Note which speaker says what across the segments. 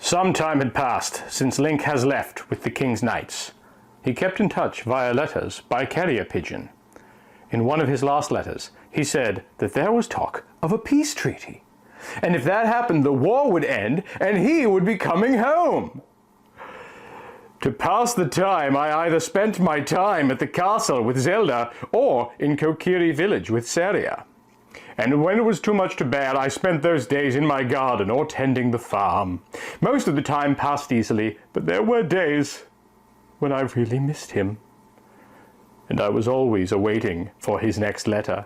Speaker 1: Some time had passed since Link has left with the King's Knights. He kept in touch via letters by carrier pigeon. In one of his last letters, he said that there was talk of a peace treaty, and if that happened, the war would end and he would be coming home. To pass the time, I either spent my time at the castle with Zelda or in Kokiri village with Saria. And when it was too much to bear, I spent those days in my garden or tending the farm. Most of the time passed easily, but there were days when I really missed him. And I was always awaiting for his next letter.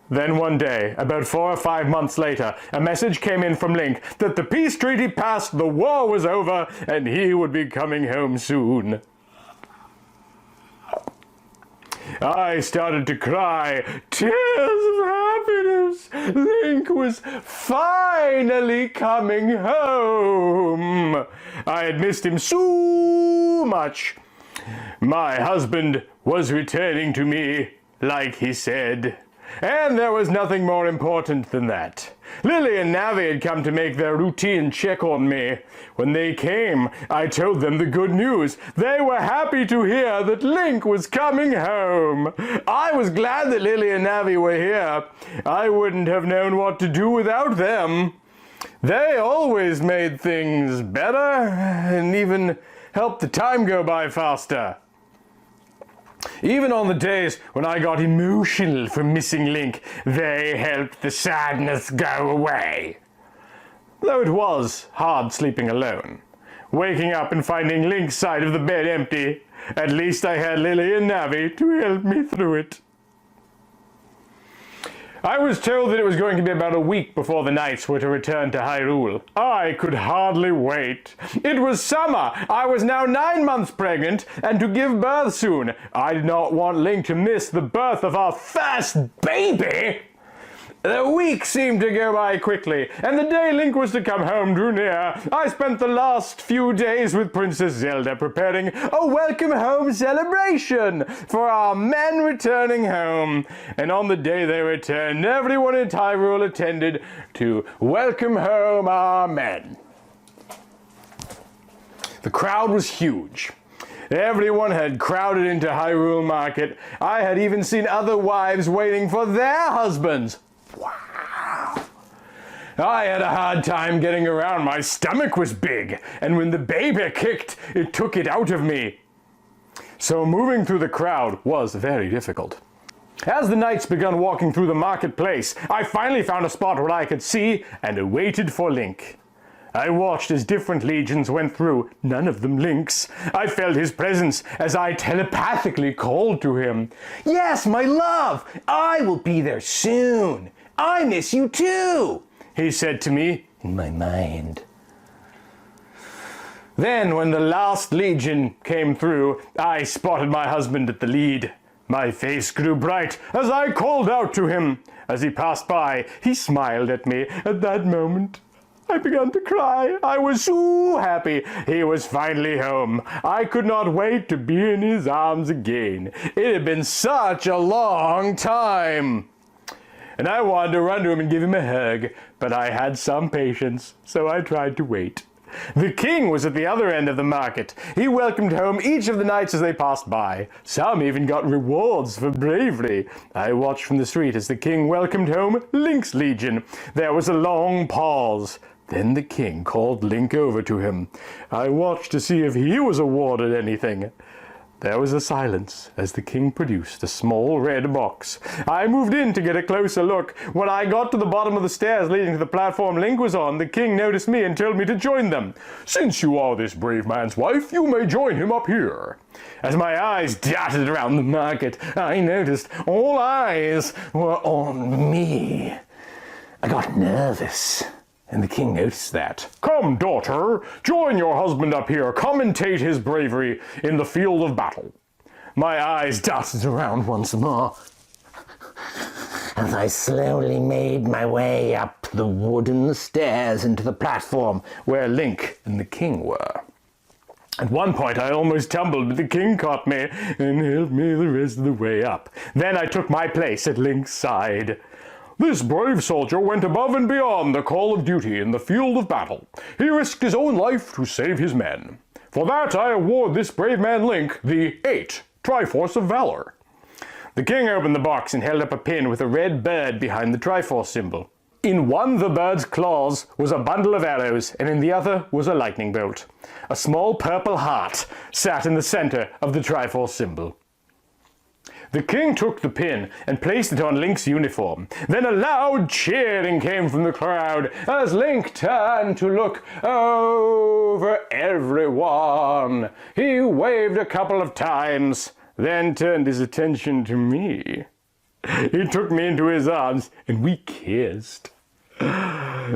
Speaker 1: Then one day, about 4 or 5 months later, a message came in from Link that the peace treaty passed, the war was over, and he would be coming home soon. I started to cry, tears of happiness. Link was finally coming home. I had missed him so much. My husband was returning to me, like he said. And there was nothing more important than that. Lily and Navi had come to make their routine check on me. When they came, I told them the good news. They were happy to hear that Link was coming home. I was glad that Lily and Navi were here. I wouldn't have known what to do without them. They always made things better and even helped the time go by faster. Even on the days when I got emotional for missing Link, they helped the sadness go away. Though it was hard sleeping alone, waking up and finding Link's side of the bed empty, at least I had Lily and Navi to help me through it. I was told that it was going to be about a week before the Knights were to return to Hyrule. I could hardly wait. It was summer. I was now 9 months pregnant and to give birth soon. I did not want Link to miss the birth of our first baby. The week seemed to go by quickly, and the day Link was to come home drew near. I spent the last few days with Princess Zelda preparing a welcome home celebration for our men returning home. And on the day they returned, everyone in Hyrule attended to welcome home our men. The crowd was huge. Everyone had crowded into Hyrule Market. I had even seen other wives waiting for their husbands. Wow! I had a hard time getting around. My stomach was big, and when the baby kicked, it took it out of me. So moving through the crowd was very difficult. As the knights began walking through the marketplace, I finally found a spot where I could see and waited for Link. I watched as different legions went through, none of them Link's. I felt his presence as I telepathically called to him. "Yes, my love, I will be there soon. I miss you too," he said to me in my mind. Then, when the last legion came through, I spotted my husband at the lead. My face grew bright as I called out to him. As he passed by, he smiled at me. At that moment, I began to cry. I was so happy he was finally home. I could not wait to be in his arms again. It had been such a long time. And I wanted to run to him and give him a hug, but I had some patience, so I tried to wait. The king was at the other end of the market. He welcomed home each of the knights as they passed by. Some even got rewards for bravery. I watched from the street as the king welcomed home Link's legion. There was a long pause. Then the king called Link over to him. I watched to see if he was awarded anything. There was a silence as the king produced a small red box. I moved in to get a closer look. When I got to the bottom of the stairs leading to the platform Link was on, the king noticed me and told me to join them. "Since you are this brave man's wife, you may join him up here." As my eyes darted around the market, I noticed all eyes were on me. I got nervous. And the king noticed that. "Come, daughter, join your husband up here. Commentate his bravery in the field of battle." My eyes darted around once more. As I slowly made my way up the wooden stairs into the platform where Link and the king were. At one point I almost tumbled, but the king caught me and helped me the rest of the way up. Then I took my place at Link's side. This brave soldier went above and beyond the call of duty in the field of battle. He risked his own life to save his men. For that I award this brave man Link the 8 Triforce of Valor." The king opened the box and held up a pin with a red bird behind the Triforce symbol. In one of the bird's claws was a bundle of arrows, and in the other was a lightning bolt. A small purple heart sat in the center of the Triforce symbol. The king took the pin and placed it on Link's uniform. Then a loud cheering came from the crowd as Link turned to look over everyone. He waved a couple of times, then turned his attention to me. He took me into his arms and we kissed.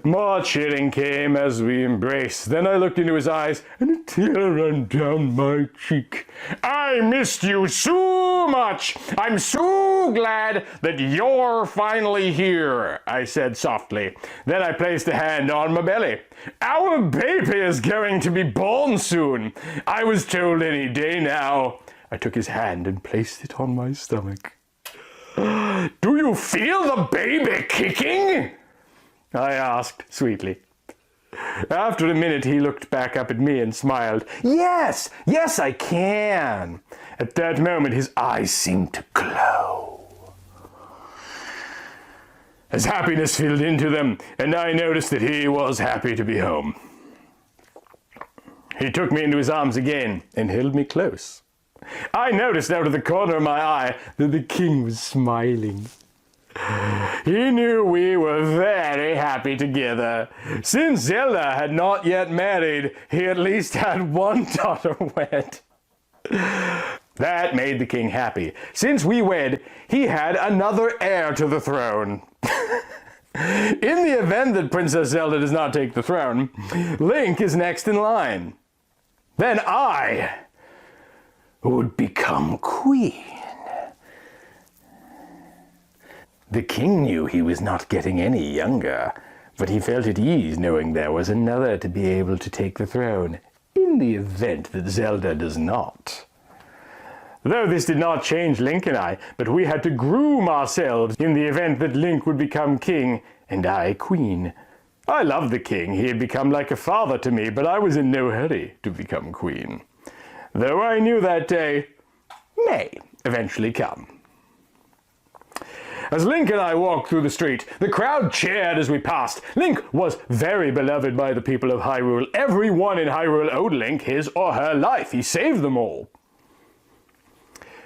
Speaker 1: More cheering came as we embraced. Then I looked into his eyes and a tear ran down my cheek. "I missed you so much. I'm so glad that you're finally here," I said softly. Then I placed a hand on my belly. "Our baby is going to be born soon. I was told any day now." I took his hand and placed it on my stomach. "Do you feel the baby kicking?" I asked sweetly. After a minute, he looked back up at me and smiled. Yes, I can." At that moment, his eyes seemed to glow as happiness filled into them, and I noticed that he was happy to be home. He took me into his arms again and held me close. I noticed out of the corner of my eye that the king was smiling. He knew we were very happy together. Since Zelda had not yet married, he at least had one daughter wed. That made the king happy. Since we wed, he had another heir to the throne. In the event that Princess Zelda does not take the throne, Link is next in line. Then I would become queen. The king knew he was not getting any younger, but he felt at ease knowing there was another to be able to take the throne, in the event that Zelda does not. Though this did not change Link and I, but we had to groom ourselves in the event that Link would become king and I queen. I loved the king. He had become like a father to me, but I was in no hurry to become queen. Though I knew that day may eventually come. As Link and I walked through the street, the crowd cheered as we passed. Link was very beloved by the people of Hyrule. Everyone in Hyrule owed Link his or her life. He saved them all.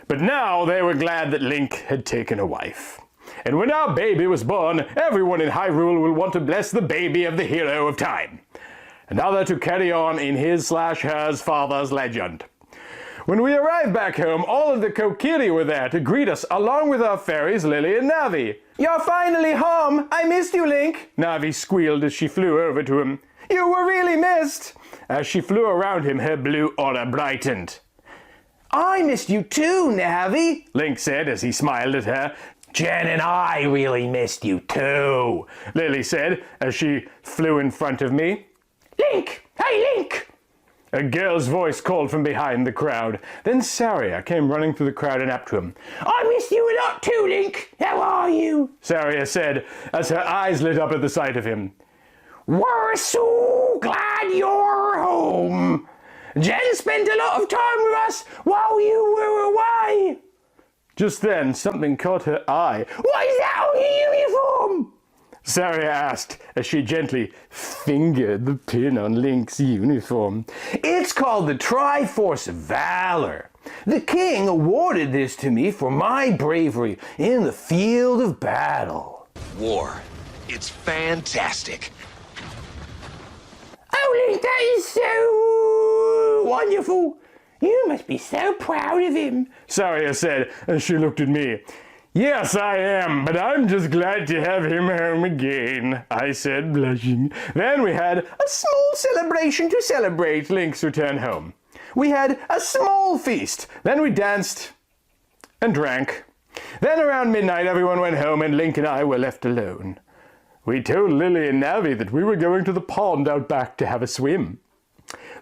Speaker 1: But now they were glad that Link had taken a wife. And when our baby was born, everyone in Hyrule will want to bless the baby of the hero of time. Another to carry on in his/hers father's legend. When we arrived back home, all of the Kokiri were there to greet us, along with our fairies Lily and Navi. "You're finally home! I missed you, Link!" Navi squealed as she flew over to him. "You were really missed!" As she flew around him, her blue aura brightened. "I missed you too, Navi," Link said as he smiled at her. "Jen and I really missed you too," Lily said as she flew in front of me. "Link! Hey, Link!" A girl's voice called from behind the crowd. Then Saria came running through the crowd and up to him. "I missed you a lot too, Link. How are you?" Saria said as her eyes lit up at the sight of him. "We're so glad you're home. Jen spent a lot of time with us while you were away." Just then, something caught her eye. "What is that on your uniform?" Saria asked as she gently fingered the pin on Link's uniform. "It's called the Triforce of Valor. The king awarded this to me for my bravery in the field of battle."
Speaker 2: War. It's fantastic.
Speaker 3: "Oh, Link, that is so wonderful. You must be so proud of him,"
Speaker 1: Saria said as she looked at me. "Yes, I am, but I'm just glad to have him home again," I said, blushing. Then we had a small celebration to celebrate Link's return home. We had a small feast. Then we danced and drank. Then around midnight everyone went home and Link and I were left alone. We told Lily and Navi that we were going to the pond out back to have a swim.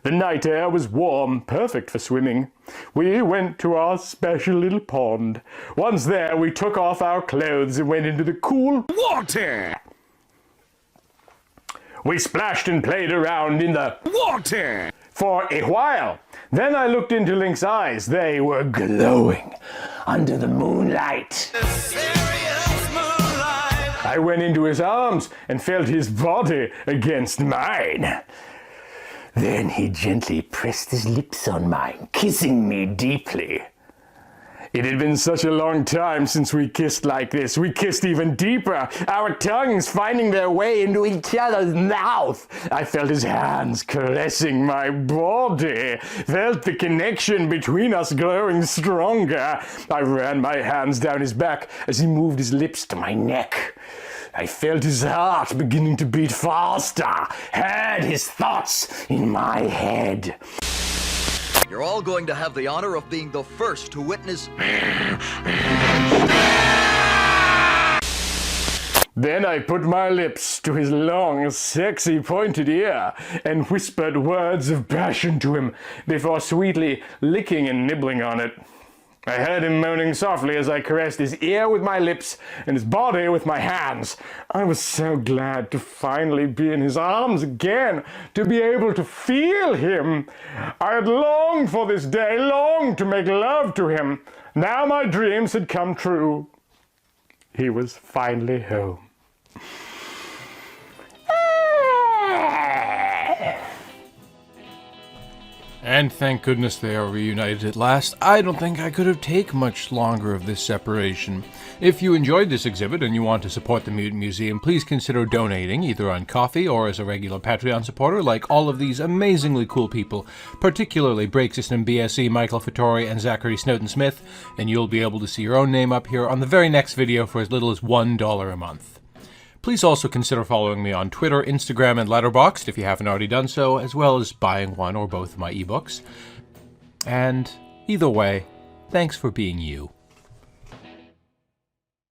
Speaker 1: The night air was warm, perfect for swimming. We went to our special little pond. Once there, we took off our clothes and went into the cool water. We splashed and played around in the water for a while. Then I looked into Link's eyes. They were glowing under the moonlight. I went into his arms and felt his body against mine. Then he gently pressed his lips on mine, kissing me deeply. It had been such a long time since we kissed like this. We kissed even deeper, our tongues finding their way into each other's mouth. I felt his hands caressing my body, felt the connection between us growing stronger. I ran my hands down his back as he moved his lips to my neck. I felt his heart beginning to beat faster, heard his thoughts in my head.
Speaker 4: You're all going to have the honor of being the first to witness...
Speaker 1: Then I put my lips to his long, sexy, pointed ear and whispered words of passion to him before sweetly licking and nibbling on it. I heard him moaning softly as I caressed his ear with my lips and his body with my hands. I was so glad to finally be in his arms again, to be able to feel him. I had longed for this day, longed to make love to him. Now my dreams had come true. He was finally home.
Speaker 5: And thank goodness they are reunited at last. I don't think I could have taken much longer of this separation. If you enjoyed this exhibit and you want to support the Mutant Museum, please consider donating, either on Ko-fi or as a regular Patreon supporter, like all of these amazingly cool people, particularly Break System BSE, Michael Fattori, and Zachary Snowden-Smith, and you'll be able to see your own name up here on the very next video for as little as $1 a month. Please also consider following me on Twitter, Instagram, and Letterboxd if you haven't already done so, as well as buying one or both of my ebooks. And either way, thanks for being you.